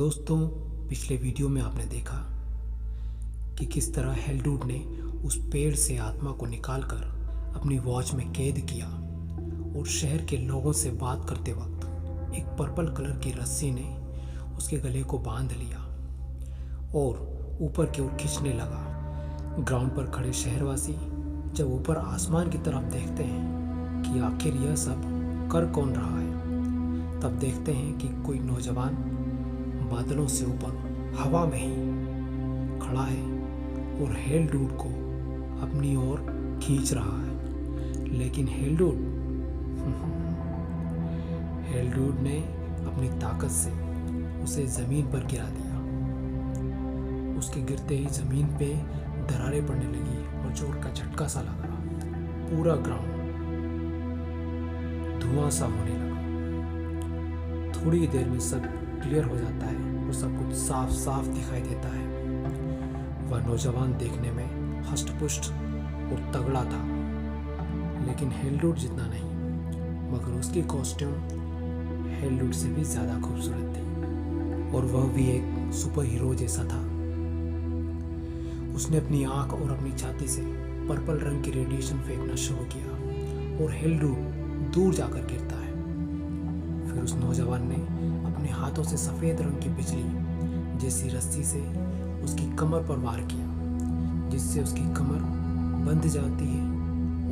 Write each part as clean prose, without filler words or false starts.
दोस्तों, पिछले वीडियो में आपने देखा कि किस तरह हेल्डूड ने उस पेड़ से आत्मा को निकालकर अपनी वॉच में कैद किया और शहर के लोगों से बात करते वक्त एक पर्पल कलर की रस्सी ने उसके गले को बांध लिया और ऊपर की ओर खींचने लगा। ग्राउंड पर खड़े शहरवासी जब ऊपर आसमान की तरफ देखते हैं कि आखिर यह सब कर कौन रहा है, तब देखते हैं कि कोई नौजवान बादलों से ऊपर हवा में ही खड़ा है और हेल्डूड को अपनी ओर खींच रहा है। लेकिन हेल्डूड ने अपनी ताकत से उसे जमीन पर गिरा दिया। उसके गिरते ही जमीन पे दरारें पड़ने लगी और जोर का झटका सा लगा। पूरा ग्राउंड धुआं सा होने लगा। थोड़ी देर में सब क्लियर हो जाता है और सब कुछ साफ साफ दिखाई देता है। वह नौजवान देखने में हष्ट-पुष्ट और तगड़ा था, लेकिन हेल्डूड जितना नहीं, मगर उसकी कॉस्ट्यूम हेल्डूड से भी ज्यादा खूबसूरत थी और वह भी एक सुपर हीरो जैसा था। उसने अपनी आंख और अपनी छाती से पर्पल रंग की रेडिएशन फेंकना शुरू किया और हेल्डूड दूर जाकर गिरता है। फिर उस नौजवान ने अपने हाथों से सफेद रंग की बिजली जैसी रस्सी से उसकी कमर पर वार किया, जिससे उसकी कमर बंध जाती है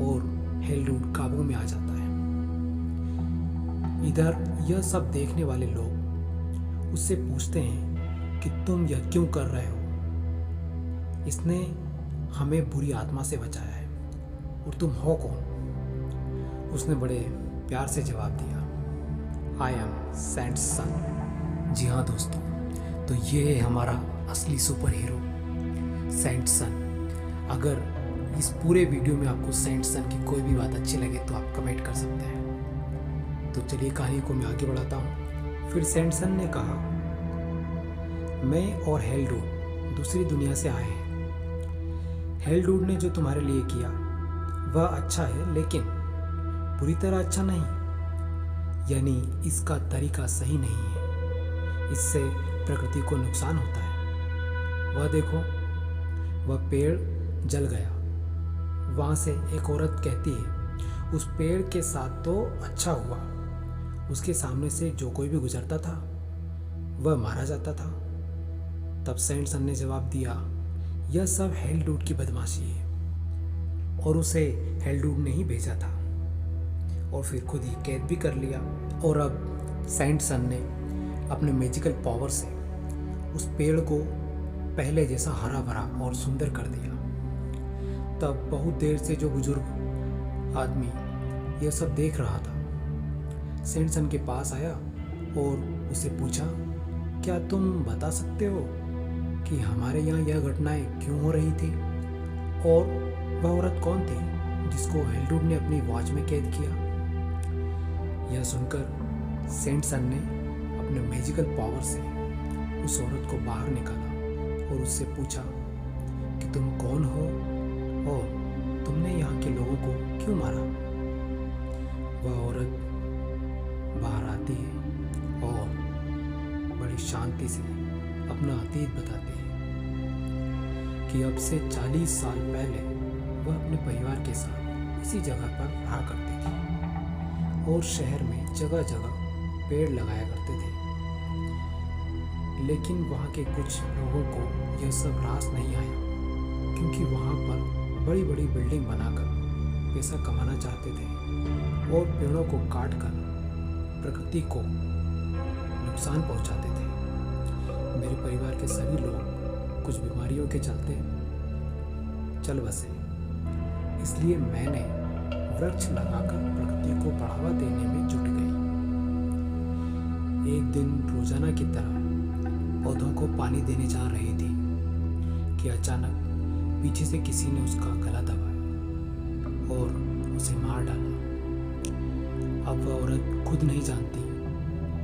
और हेल्डूड काबू में आ जाता है। इधर यह सब देखने वाले लोग उससे पूछते हैं कि तुम यह क्यों कर रहे हो? इसने हमें बुरी आत्मा से बचाया है और तुम हो कौन? उसने बड़े प्यार से जवाब दिया, आई एम सेंट सन। जी हाँ दोस्तों, तो ये है हमारा असली सुपर हीरो सेंट सन। अगर इस पूरे वीडियो में आपको सेंट सन की कोई भी बात अच्छी लगे तो आप कमेंट कर सकते हैं। तो चलिए कहानी को मैं आगे बढ़ाता हूँ। फिर सेंट सन ने कहा, मैं और हेल्डूड दूसरी दुनिया से आए हैं। हेल्डूड ने जो तुम्हारे लिए किया वह अच्छा है, लेकिन पूरी तरह अच्छा नहीं, यानी इसका तरीका सही नहीं है। इससे प्रकृति को नुकसान होता है। वह देखो, वह पेड़ जल गया। वहां से एक औरत कहती है, उस पेड़ के साथ तो अच्छा हुआ, उसके सामने से जो कोई भी गुजरता था वह मारा जाता था। तब सेंट सन ने जवाब दिया, यह सब हेल्डूड की बदमाशी है और उसे हेल्डूड ने ही भेजा था और फिर खुद ही कैद भी कर लिया। और अब सेंट सन ने अपने मैजिकल पावर से उस पेड़ को पहले जैसा हरा भरा और सुंदर कर दिया। तब बहुत देर से जो बुजुर्ग आदमी यह सब देख रहा था, सेंट सन के पास आया और उससे पूछा, क्या तुम बता सकते हो कि हमारे यहाँ यह घटनाएं क्यों हो रही थी और वह औरत कौन थी जिसको हेल्डूड ने अपनी वॉच में कैद किया? यह सुनकर सेंट सन ने अपने मैजिकल पावर से उस औरत को बाहर निकाला और उससे पूछा कि तुम कौन हो और तुमने यहाँ के लोगों को क्यों मारा? वह औरत बाहर आती है और बड़ी शांति से अपना अतीत बताती है कि अब से 40 साल पहले वह अपने परिवार के साथ इसी जगह पर रहा करती थी और शहर में जगह जगह पेड़ लगाया करते थे। लेकिन वहाँ के कुछ लोगों को यह सब रास नहीं आया, क्योंकि वहाँ पर बड़ी बड़ी बिल्डिंग बनाकर पैसा कमाना चाहते थे और पेड़ों को काटकर प्रकृति को नुकसान पहुँचाते थे। मेरे परिवार के सभी लोग कुछ बीमारियों के चलते चल बसे, इसलिए मैंने वृक्ष लगाकर प्रकृति को बढ़ावा देने में जुट गई। एक दिन रोजाना की तरह पौधों को पानी देने जा रही थी कि अचानक पीछे से किसी ने उसका गला दबाया और उसे मार डाला। अब वह औरत खुद नहीं जानती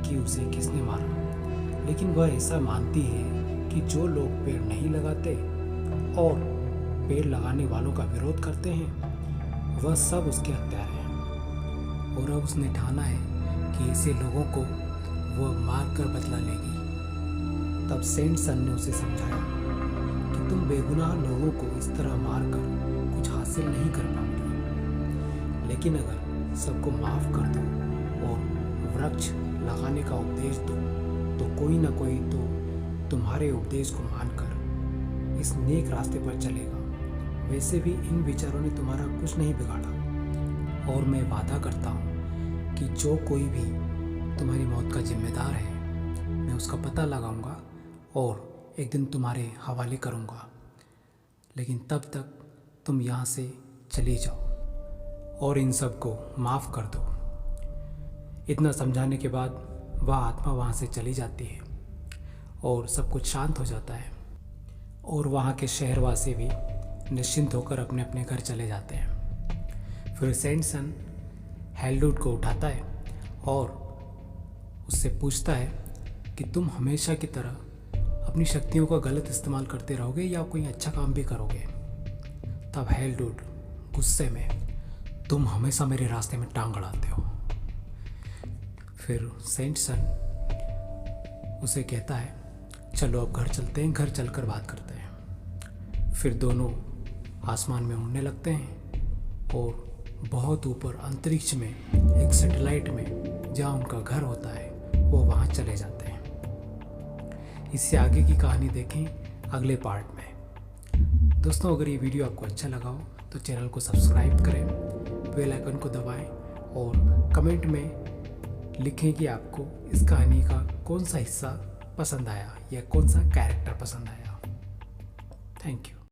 कि उसे किसने मारा, लेकिन वह ऐसा मानती है कि जो लोग पेड़ नहीं लगाते और पेड़ लगाने वालों का विरोध करते हैं वह सब उसके हत्यारे हैं। और अब उसने ठाना है कि ऐसे लोगों को वह मार कर बदला लेगी। तब सेंट सन ने उसे समझाया कि तुम बेगुनाह लोगों को इस तरह मारकर कुछ हासिल नहीं कर पाओगे, लेकिन अगर सबको माफ़ कर दो और वृक्ष लगाने का उपदेश दो तो कोई ना कोई तो तुम्हारे उपदेश को मानकर इस नेक रास्ते पर चलेगा। वैसे भी इन विचारों ने तुम्हारा कुछ नहीं बिगाड़ा, और मैं वादा करता हूँ कि जो कोई भी तुम्हारी मौत का जिम्मेदार है मैं उसका पता लगाऊंगा और एक दिन तुम्हारे हवाले करूंगा। लेकिन तब तक तुम यहाँ से चले जाओ और इन सब को माफ़ कर दो। इतना समझाने के बाद वह आत्मा वहाँ से चली जाती है और सब कुछ शांत हो जाता है और वहाँ के शहरवासी भी निश्चिंत होकर अपने अपने घर चले जाते हैं। फिर सेंट सन हेल्डूड को उठाता है और उससे पूछता है कि तुम हमेशा की तरह अपनी शक्तियों का गलत इस्तेमाल करते रहोगे या कोई अच्छा काम भी करोगे। तब हेल्डूड गुस्से में, तुम हमेशा मेरे रास्ते में टांग अड़ाते हो। फिर सेंट सन उसे कहता है चलो अब घर चलते हैं, घर चलकर बात करते हैं। फिर दोनों आसमान में उड़ने लगते हैं और बहुत ऊपर अंतरिक्ष में एक सैटेलाइट में जहाँ उनका घर होता है वो वहाँ चले जाते हैं। इससे आगे की कहानी देखें अगले पार्ट में। दोस्तों, अगर ये वीडियो आपको अच्छा लगा हो तो चैनल को सब्सक्राइब करें, बेल आइकन को दबाएं और कमेंट में लिखें कि आपको इस कहानी का कौन सा हिस्सा पसंद आया या कौन सा कैरेक्टर पसंद आया। Thank you.